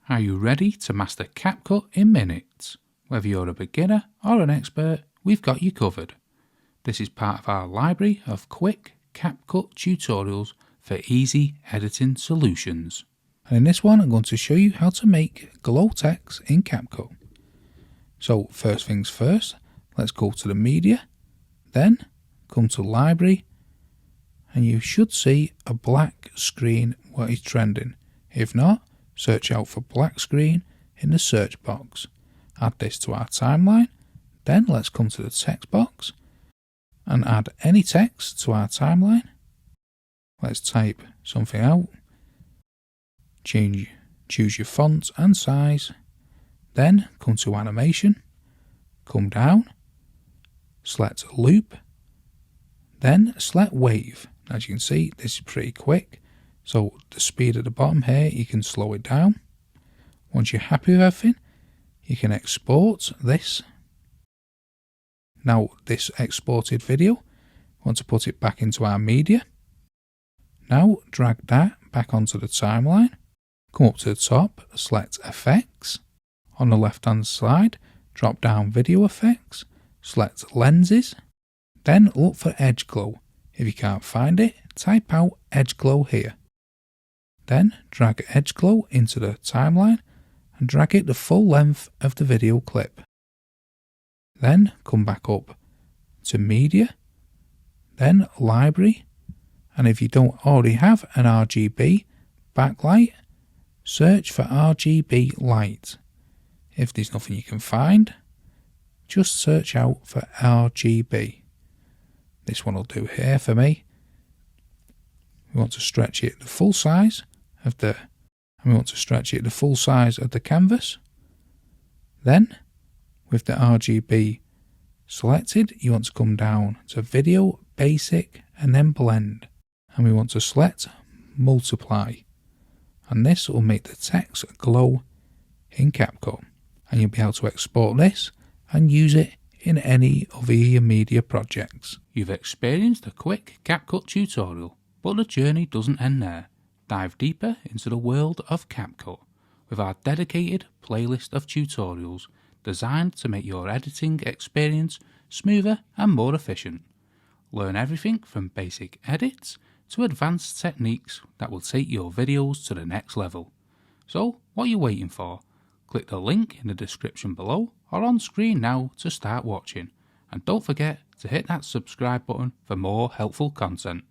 Are you ready to master CapCut in minutes? Whether you're a beginner or an expert, we've got you covered. This is part of our library of quick CapCut tutorials for easy editing solutions. And in this one, I'm going to show you how to make glow text in CapCut. So first things first, let's go to the media, then come to library, and you should see a black screen what is trending. If not, search out for black screen in the search box. Add this to our timeline, then let's come to the text box and add any text to our timeline. Let's type something out, choose your font and size, then come to animation, come down, select loop, then select wave. As you can see, this is pretty quick, so the speed at the bottom here, you can slow it down. Once you're happy with everything, you can export this. Now this exported video, want to put it back into our media. Now drag that back onto the timeline, come up to the top, select effects. On the left hand side, drop down video effects, select lenses, then look for edge glow. If you can't find it, type out edge glow here. Then drag edge glow into the timeline and drag it the full length of the video clip. Then come back up to media, then library, and if you don't already have an RGB backlight, search for RGB light. If there's nothing you can find, just search out for RGB. This one will do here for me. We want to stretch it the full size of the canvas. Then, with the RGB selected, you want to come down to video, basic, and then blend. And we want to select multiply. And this will make the text glow in CapCut. And you'll be able to export this and use it in any of your media projects. You've experienced a quick CapCut tutorial, but the journey doesn't end there. Dive deeper into the world of CapCut with our dedicated playlist of tutorials designed to make your editing experience smoother and more efficient. Learn everything from basic edits to advanced techniques that will take your videos to the next level. So, what are you waiting for? Click the link in the description below or on screen now to start watching. And don't forget to hit that subscribe button for more helpful content.